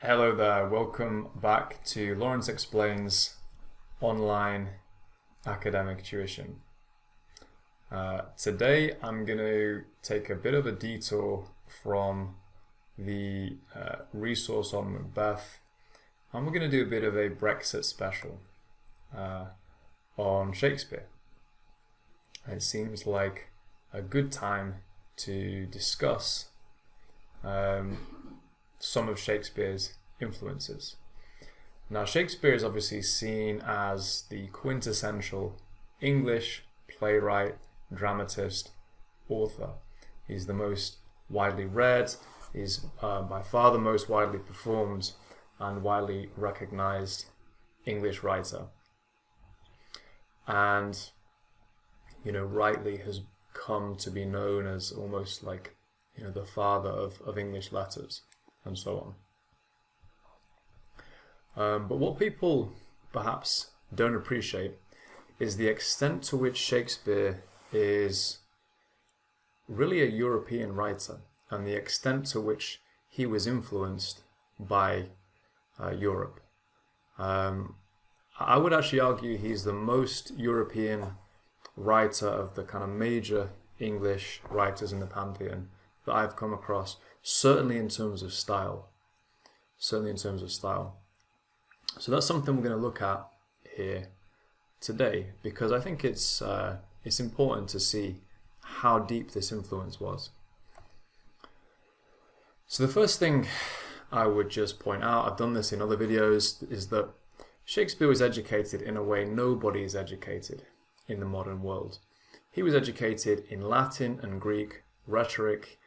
Hello there, welcome back to Lawrence Explains Online Academic Tuition. Today I'm going to take a bit of a detour from the resource on Macbeth, and we're going to do a bit of a Brexit special on Shakespeare. It seems like a good time to discuss some of Shakespeare's influences. Now, Shakespeare is obviously seen as the quintessential English playwright, dramatist, author. He's the most widely read, he's by far the most widely performed and widely recognized English writer. And, rightly has come to be known as almost like, the father of English letters and so on. But what people perhaps don't appreciate is the extent to which Shakespeare is really a European writer and the extent to which he was influenced by Europe. I would actually argue he's the most European writer of the kind of major English writers in the pantheon that I've come across, certainly in terms of style. So that's something we're going to look at here today, because I think it's important to see how deep this influence was. So the first thing I would just point out, I've done this in other videos, is that Shakespeare was educated in a way nobody is educated in the modern world. He was educated in Latin and Greek, rhetoric,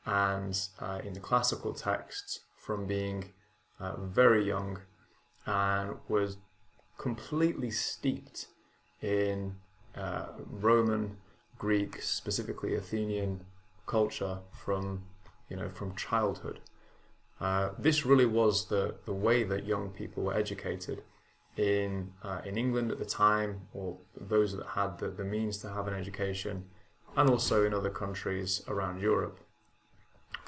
and in the classical texts from being very young, and was completely steeped in Roman, Greek, specifically Athenian culture from childhood. This really was the way that young people were educated in England at the time, or those that had the means to have an education, and also in other countries around Europe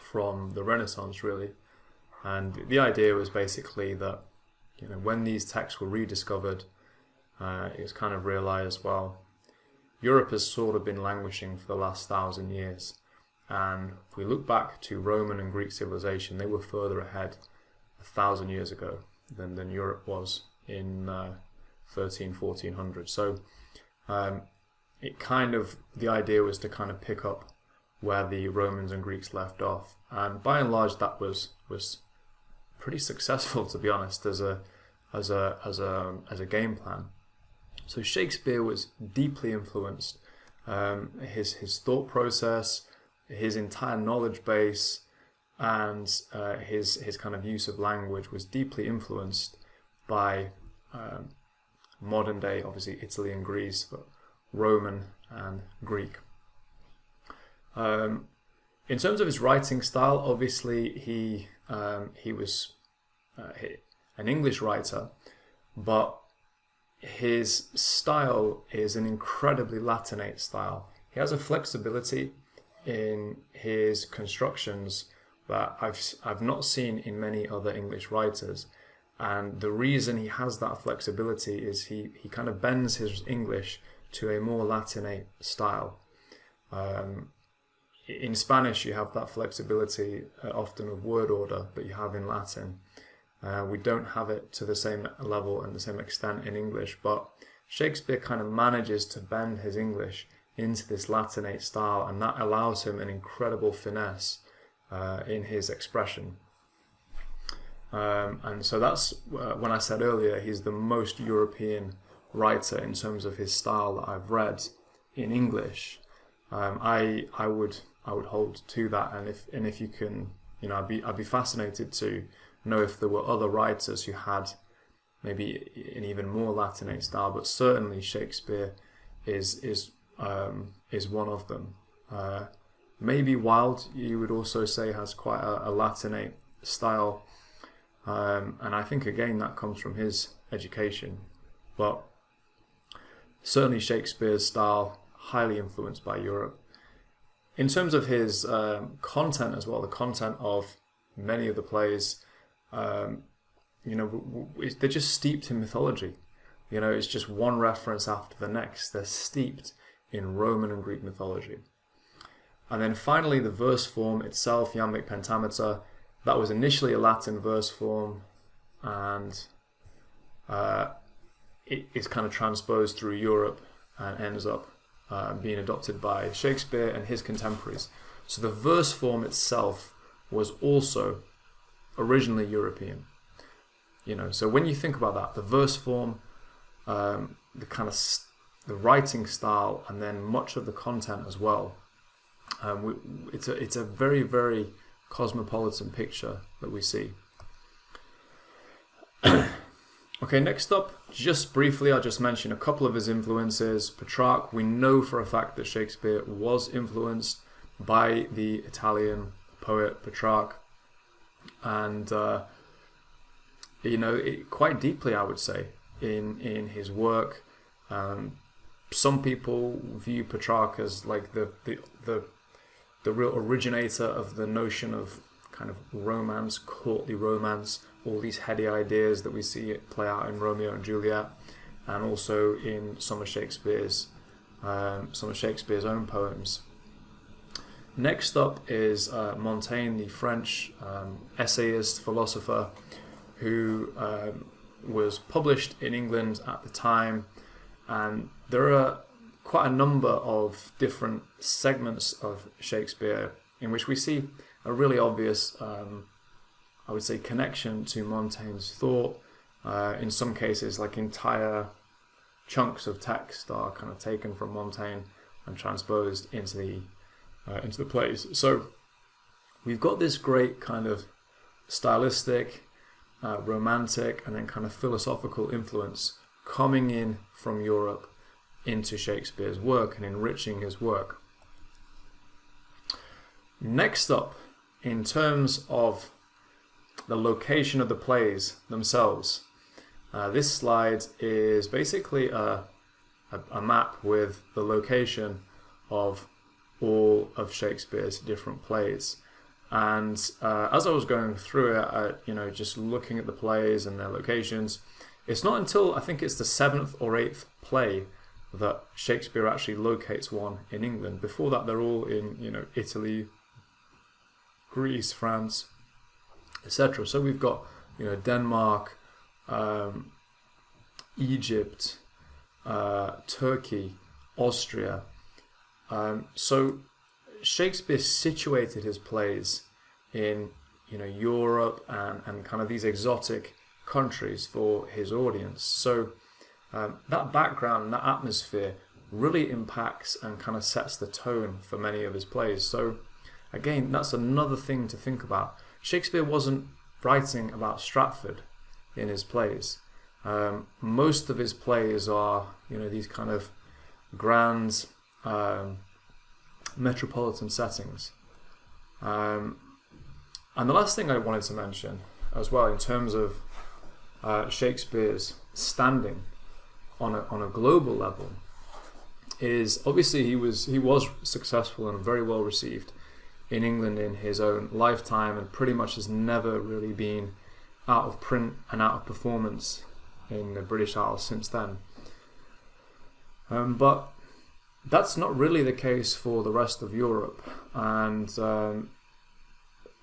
from the Renaissance, really. And the idea was basically that when these texts were rediscovered, it was kind of realized, well, Europe has sort of been languishing for the last 1,000 years, and if we look back to Roman and Greek civilization, they were further ahead 1,000 years ago than Europe was in 1400. So the idea was to kind of pick up where the Romans and Greeks left off, and by and large that was pretty successful, to be honest, as a game plan. So Shakespeare was deeply influenced. His thought process, his entire knowledge base, and his kind of use of language was deeply influenced by modern day, obviously Italy and Greece, but Roman and Greek. In terms of his writing style, obviously he was an English writer, but his style is an incredibly Latinate style. He has a flexibility in his constructions that I've not seen in many other English writers, and the reason he has that flexibility is he kind of bends his English to a more Latinate style. In Spanish, you have that flexibility often of word order that you have in Latin. We don't have it to the same level and the same extent in English, but Shakespeare kind of manages to bend his English into this Latinate style, and that allows him an incredible finesse in his expression. And so that's when I said earlier, he's the most European writer in terms of his style that I've read in English. I would hold to that, and if you can, I'd be fascinated to know if there were other writers who had maybe an even more Latinate style, but certainly Shakespeare is one of them. Maybe Wilde, you would also say, has quite a Latinate style, and I think again that comes from his education, but certainly Shakespeare's style highly influenced by Europe. In terms of his content as well, the content of many of the plays, they're just steeped in mythology. It's just one reference after the next. They're steeped in Roman and Greek mythology. And then finally, the verse form itself, iambic pentameter, that was initially a Latin verse form, and it is kind of transposed through Europe and ends up being adopted by Shakespeare and his contemporaries. So the verse form itself was also originally European. So when you think about that, the verse form, the kind of the writing style, and then much of the content as well, it's a very, very cosmopolitan picture that we see. Okay, next up, just briefly, I'll just mention a couple of his influences. Petrarch, we know for a fact that Shakespeare was influenced by the Italian poet Petrarch, and quite deeply, I would say, in his work. Some people view Petrarch as like the real originator of the notion of kind of romance, courtly romance, all these heady ideas that we see it play out in Romeo and Juliet, and also in some of Shakespeare's own poems. Next up is Montaigne, the French essayist, philosopher, who was published in England at the time, and there are quite a number of different segments of Shakespeare in which we see a really obvious, I would say, connection to Montaigne's thought. In some cases, like entire chunks of text are kind of taken from Montaigne and transposed into the plays. So we've got this great kind of stylistic, romantic, and then kind of philosophical influence coming in from Europe into Shakespeare's work and enriching his work. Next up, in terms of the location of the plays themselves, this slide is basically a map with the location of all of Shakespeare's different plays. And as I was going through it, just looking at the plays and their locations, it's not until I think it's the 7th or 8th play that Shakespeare actually locates one in England. Before that, they're all in Italy, Greece, France, etc. So we've got Denmark, Egypt, Turkey, Austria. So Shakespeare situated his plays in Europe and kind of these exotic countries for his audience. So that background, that atmosphere really impacts and kind of sets the tone for many of his plays. So again, that's another thing to think about. Shakespeare wasn't writing about Stratford in his plays. Most of his plays are these kind of grand metropolitan settings. And the last thing I wanted to mention as well, in terms of Shakespeare's standing on a global level, is obviously he was successful and very well received in England in his own lifetime, and pretty much has never really been out of print and out of performance in the British Isles since then. But that's not really the case for the rest of Europe, and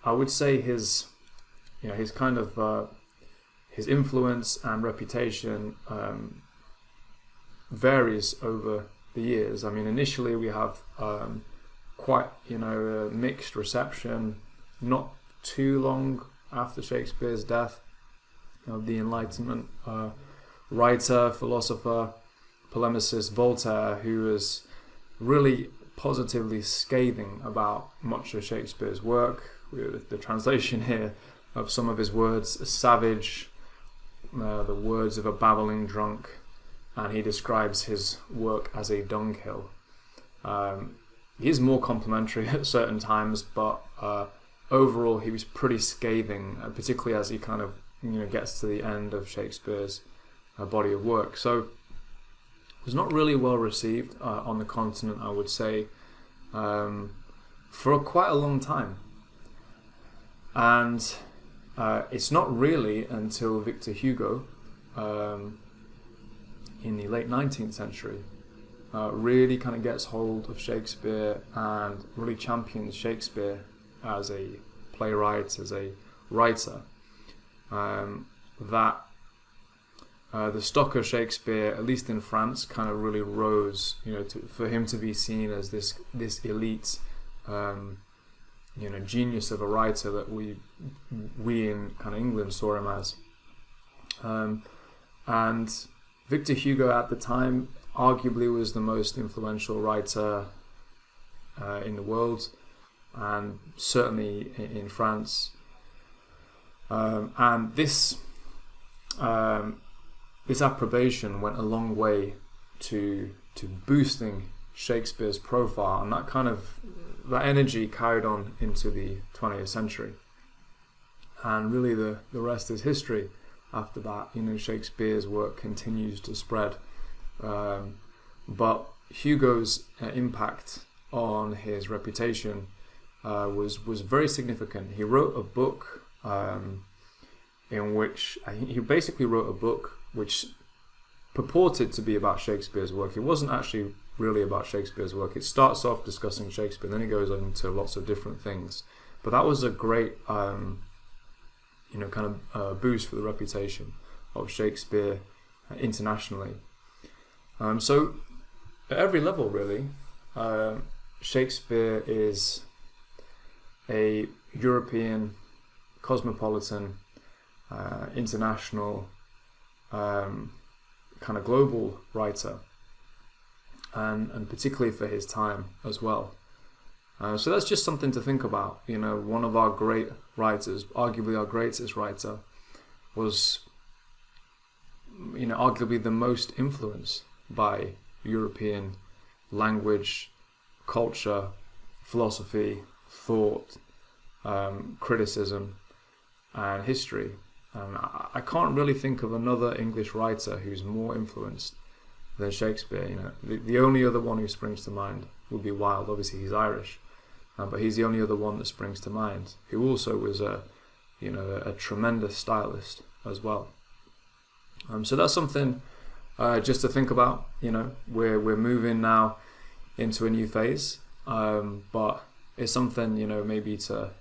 I would say his kind of his influence and reputation varies over the years. I mean, initially we have quite a mixed reception. Not too long after Shakespeare's death, the Enlightenment writer, philosopher, polemicist Voltaire, who was really positively scathing about much of Shakespeare's work, with the translation here of some of his words: a savage, the words of a babbling drunk, and he describes his work as a dunghill. He is more complimentary at certain times, but overall he was pretty scathing, particularly as he kind of gets to the end of Shakespeare's body of work. So it was not really well received on the continent, I would say, for quite a long time. And it's not really until Victor Hugo in the late 19th century really kind of gets hold of Shakespeare and really champions Shakespeare as a playwright, as a writer, that the stock of Shakespeare, at least in France, kind of really rose, for him to be seen as this elite, genius of a writer that we in kind of England saw him as. And Victor Hugo at the time arguably was the most influential writer in the world, and certainly in France. And this approbation went a long way to boosting Shakespeare's profile, and that energy carried on into the 20th century. And really the rest is history. After that, Shakespeare's work continues to spread. But Hugo's impact on his reputation was very significant. He wrote a book in which he basically wrote a book which purported to be about Shakespeare's work. It wasn't actually really about Shakespeare's work. It starts off discussing Shakespeare, then it goes into lots of different things. But that was a great boost for the reputation of Shakespeare internationally. So at every level, really, Shakespeare is a European, cosmopolitan, international, kind of global writer, and particularly for his time as well. So that's just something to think about. One of our great writers, arguably our greatest writer, was arguably the most influenced by European language, culture, philosophy, thought, criticism, and history. And I can't really think of another English writer who's more influenced than Shakespeare. The only other one who springs to mind would be Wilde. Obviously, he's Irish, but he's the only other one that springs to mind, who also was a tremendous stylist as well. So that's something just to think about. We're moving now into a new phase, but it's something maybe to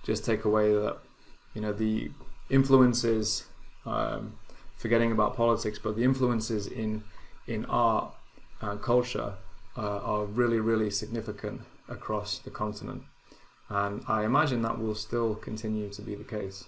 just take away that the influences, forgetting about politics, but the influences in art and culture are really, really significant across the continent, and I imagine that will still continue to be the case.